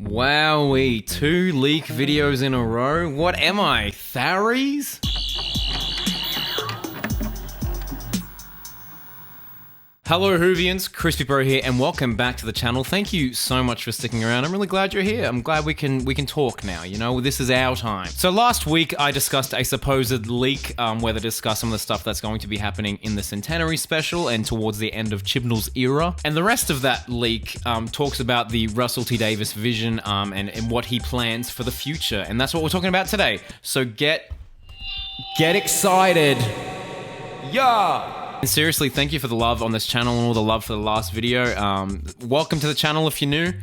Wowee, 2 leak videos in a row? What am I, Tharies? Hello Whovians, Crispy Bro here, and welcome back to the channel. Thank you so much for sticking around. I'm really glad you're here. I'm glad we can talk now, you know, this is our time. So last week I discussed a supposed leak where they discussed some of the stuff that's going to be happening in the Centenary Special and towards the end of Chibnall's era. And the rest of that leak talks about the Russel T Davies vision and what he plans for the future. And that's what we're talking about today. So get excited. Yeah! And seriously, thank you for the love on this channel and all the love for the last video. Welcome to the channel if you're new.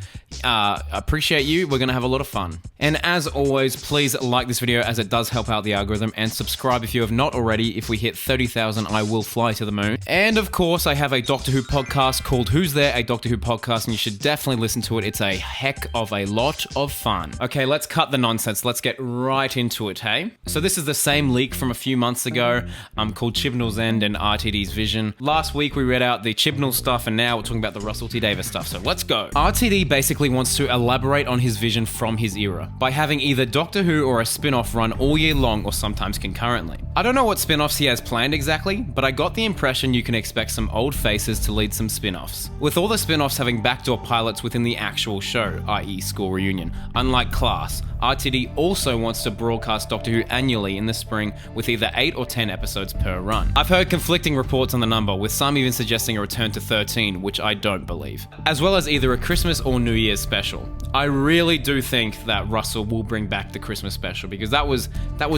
Appreciate you. We're going to have a lot of fun. And as always, please like this video as it does help out the algorithm, and subscribe if you have not already. If we hit 30,000, I will fly to the moon. And of course, I have a Doctor Who podcast called Who's There? A Doctor Who podcast, and you should definitely listen to it. It's a heck of a lot of fun. Okay, let's cut the nonsense. Let's get right into it, hey? So this is the same leak from a few months ago called Chibnall's End and RTD's Vision. Last week we read out the Chibnall stuff, and now we're talking about the Russel T Davies stuff, so let's go. RTD basically wants to elaborate on his vision from his era by having either Doctor Who or a spin-off run all year long or sometimes concurrently. I don't know what spin-offs he has planned exactly, but I got the impression you can expect some old faces to lead some spin-offs, with all the spin-offs having backdoor pilots within the actual show, i.e. School Reunion. Unlike Class, RTD also wants to broadcast Doctor Who annually in the spring with either 8 or 10 episodes per run. I've heard conflicting reports on the number, with some even suggesting a return to 13, which I don't believe, as well as either a Christmas or New Year's special. I really do think that Russell will bring back the Christmas special, because that was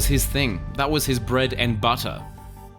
his thing. That was his bread and butter.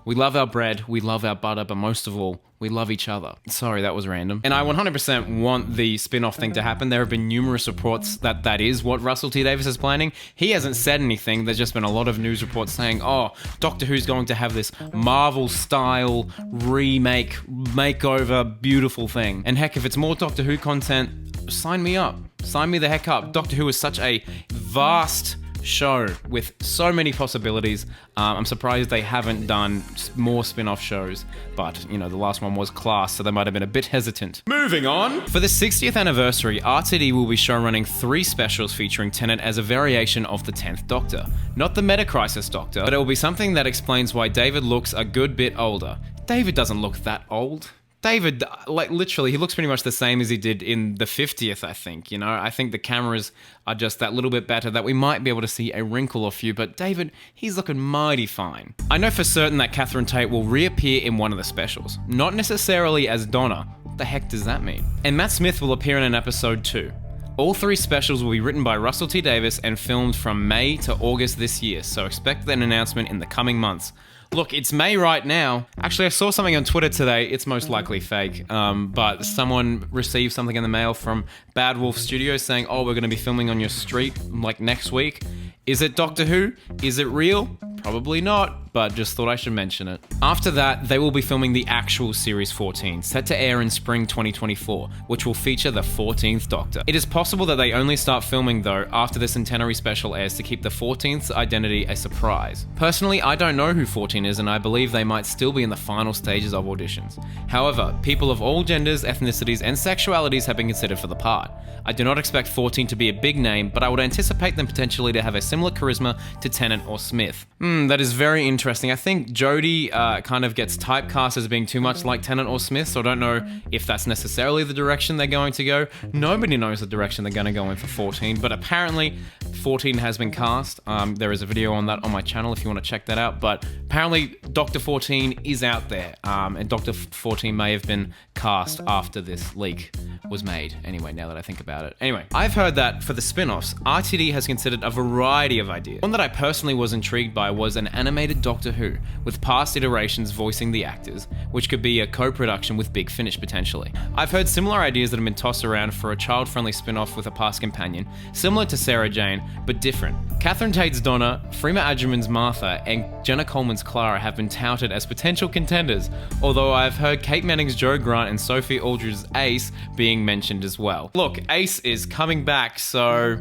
We love our bread, we love our butter, but most of all, we love each other. Sorry, that was random. And I 100% want the spin-off thing to happen. There have been numerous reports that that is what Russel T Davies is planning. He hasn't said anything. There's just been a lot of news reports saying, oh, Doctor Who's going to have this Marvel-style remake, makeover, beautiful thing. And heck, if it's more Doctor Who content, sign me up. Sign me the heck up. Doctor Who is such a vast show with so many possibilities. I'm surprised they haven't done more spin-off shows, but you know, the last one was Class, so they might have been a bit hesitant. Moving on! For the 60th anniversary, RTD will be showrunning 3 specials featuring Tennant as a variation of the 10th Doctor. Not the Meta-Crisis Doctor, but it will be something that explains why David looks a good bit older. David doesn't look that old. David, like, literally, he looks pretty much the same as he did in the 50th, I think, you know? I think the cameras are just that little bit better that we might be able to see a wrinkle or few, but David, he's looking mighty fine. I know for certain that Catherine Tate will reappear in one of the specials. Not necessarily as Donna. What the heck does that mean? And Matt Smith will appear in an episode too. All 3 specials will be written by Russel T Davies and filmed from May to August this year, so expect an announcement in the coming months. Look, it's May right now. Actually, I saw something on Twitter today. It's most likely fake, but someone received something in the mail from Bad Wolf Studios saying, oh, we're going to be filming on your street, like, next week. Is it Doctor Who? Is it real? Probably not, but just thought I should mention it. After that, they will be filming the actual Series 14, set to air in spring 2024, which will feature the 14th Doctor. It is possible that they only start filming, though, after the Centenary Special airs to keep the 14th's identity a surprise. Personally, I don't know who 14 is, and I believe they might still be in the final stages of auditions. However, people of all genders, ethnicities, and sexualities have been considered for the part. I do not expect 14 to be a big name, but I would anticipate them potentially to have a similar charisma to Tennant or Smith. That is very interesting. I think Jodie kind of gets typecast as being too much like Tennant or Smith, so I don't know if that's necessarily the direction they're going to go. Nobody knows the direction they're going to go in for 14, but apparently 14 has been cast. There is a video on that on my channel if you want to check that out, but apparently Doctor 14 is out there, and Doctor 14 may have been cast after this leak was made. Anyway, now that I think about it. Anyway, I've heard that for the spin-offs, RTD has considered a variety of ideas. One that I personally was intrigued by was an animated Doctor Who, with past iterations voicing the actors, which could be a co-production with Big Finish potentially. I've heard similar ideas that have been tossed around for a child-friendly spin-off with a past companion, similar to Sarah Jane, but different. Catherine Tate's Donna, Freema Agyeman's Martha, and Jenna Coleman's Clara have been touted as potential contenders, although I've heard Kate Manning's Jo Grant and Sophie Aldred's Ace being mentioned as well. Look, Ace is coming back, so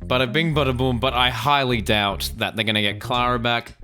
bada bing bada boom, but I highly doubt that they're gonna get Clara back.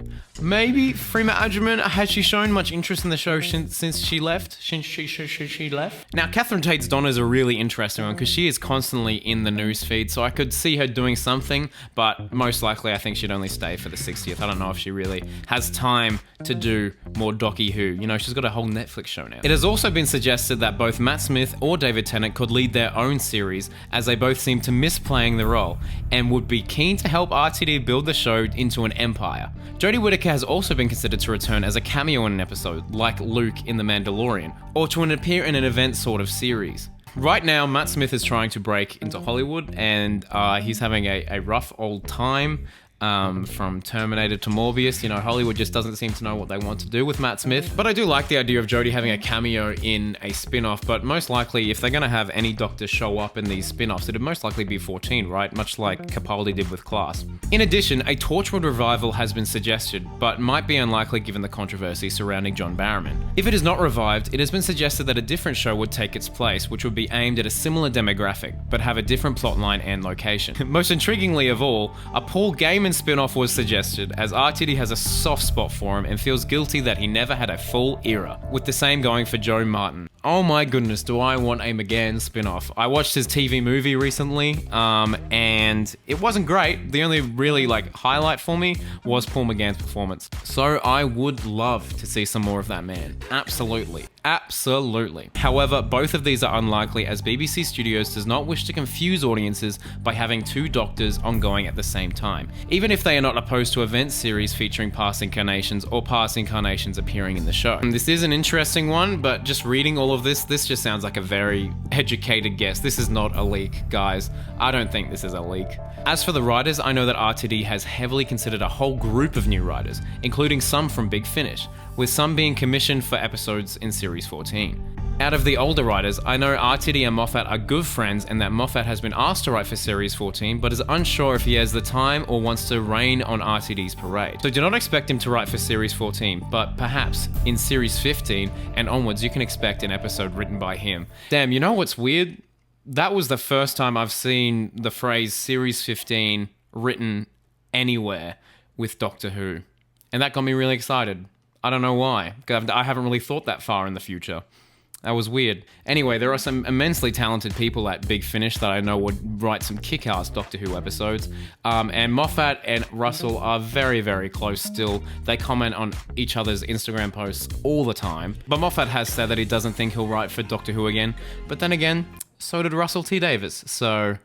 Maybe Freema Agyeman, has she shown much interest in the show since she left? Since she left? Now, Catherine Tate's Donna is a really interesting one because she is constantly in the newsfeed, so I could see her doing something, but most likely I think she'd only stay for the 60th. I don't know if she really has time to do more Docky Who. You know, she's got a whole Netflix show now. It has also been suggested that both Matt Smith or David Tennant could lead their own series, as they both seem to miss playing the role, and would be keen to help RTD build the show into an empire. Jodie Whittaker has also been considered to return as a cameo in an episode, like Luke in The Mandalorian, or to appear in an event sort of series. Right now, Matt Smith is trying to break into Hollywood, and he's having a rough old time. From Terminator to Morbius, you know, Hollywood just doesn't seem to know what they want to do with Matt Smith. But I do like the idea of Jodie having a cameo in a spin-off, but most likely, if they're going to have any Doctor show up in these spin-offs, it'd most likely be 14, right? Much like Capaldi did with Class. In addition, a Torchwood revival has been suggested, but might be unlikely given the controversy surrounding John Barrowman. If it is not revived, it has been suggested that a different show would take its place, which would be aimed at a similar demographic, but have a different plotline and location. Most intriguingly of all, a Paul Gaiman spin-off was suggested, as RTD has a soft spot for him and feels guilty that he never had a full era, with the same going for Joe Martin. Oh my goodness, do I want a McGann spin-off. I watched his TV movie recently, and it wasn't great. The only really highlight for me was Paul McGann's performance. So I would love to see some more of that man. Absolutely. Absolutely. However, both of these are unlikely, as BBC Studios does not wish to confuse audiences by having two Doctors ongoing at the same time, even if they are not opposed to event series featuring past incarnations or past incarnations appearing in the show. And this is an interesting one, but just reading all of this just sounds like a very educated guess. This is not a leak, guys. I don't think this is a leak. As for the writers, I know that RTD has heavily considered a whole group of new writers, including some from Big Finish, with some being commissioned for episodes in Series 14. Out of the older writers, I know RTD and Moffat are good friends, and that Moffat has been asked to write for Series 14, but is unsure if he has the time or wants to rain on RTD's parade. So do not expect him to write for Series 14, but perhaps in Series 15 and onwards you can expect an episode written by him. Damn, you know what's weird? That was the first time I've seen the phrase Series 15 written anywhere with Doctor Who. And that got me really excited. I don't know why. I haven't really thought that far in the future. That was weird. Anyway, there are some immensely talented people at Big Finish that I know would write some kick-ass Doctor Who episodes. And Moffat and Russell are very, very close still. They comment on each other's Instagram posts all the time. But Moffat has said that he doesn't think he'll write for Doctor Who again. But then again, so did Russell T Davies. So,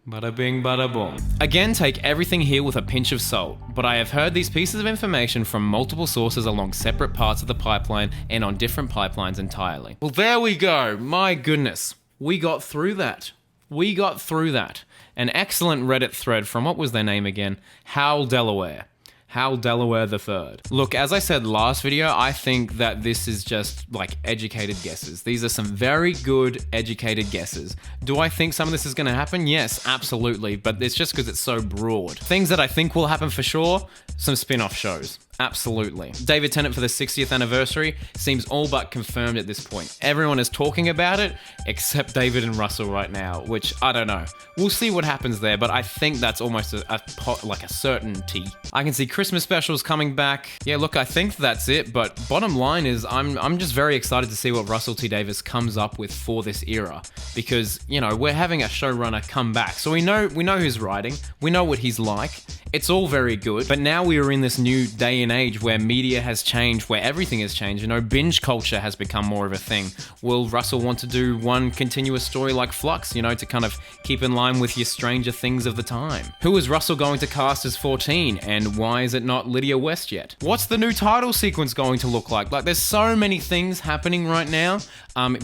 bada bing, bada boom. Again, take everything here with a pinch of salt, but I have heard these pieces of information from multiple sources along separate parts of the pipeline and on different pipelines entirely. Well, there we go. My goodness. We got through that. We got through that. An excellent Reddit thread from, what was their name again? Hal Delaware. Hal Delaware III. Look, as I said last video, I think that this is just educated guesses. These are some very good educated guesses. Do I think some of this is going to happen? Yes, absolutely, but it's just because it's so broad. Things that I think will happen for sure, some spin-off shows. Absolutely. David Tennant for the 60th anniversary seems all but confirmed at this point. Everyone is talking about it, except David and Russell right now, which I don't know. We'll see what happens there, but I think that's almost a certainty. I can see Christmas specials coming back. Yeah, look, I think that's it, but bottom line is I'm just very excited to see what Russell T Davies comes up with for this era, because, you know, we're having a showrunner come back, so we know who's writing, we know what he's like. It's all very good, but now we are in this new day and age where media has changed, where everything has changed. You know, binge culture has become more of a thing. Will Russell want to do one continuous story like Flux, you know, to kind of keep in line with your Stranger Things of the time? Who is Russell going to cast as 14, and why is it not Lydia West yet? What's the new title sequence going to look like? There's so many things happening right now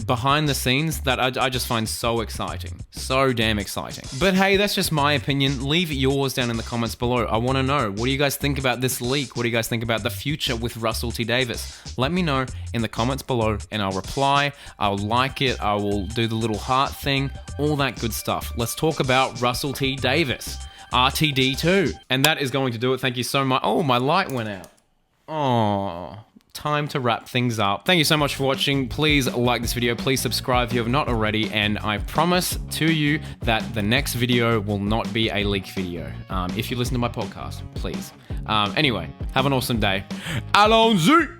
behind the scenes that I just find so exciting. So damn exciting. But hey, that's just my opinion. Leave yours down in the comments below. I want to know, what do you guys think about this leak? What do you guys think about the future with Russell T Davies? Let me know in the comments below and I'll reply. I'll like it. I will do the little heart thing, all that good stuff. Let's talk about Russell T Davies. RTD2. And that is going to do it. Thank you so much. Oh, my light went out. Oh, time to wrap things up. Thank you so much for watching. Please like this video. Please subscribe if you have not already. And I promise to you that the next video will not be a leak video. If you listen to my podcast, please. Anyway, have an awesome day. Allons-y!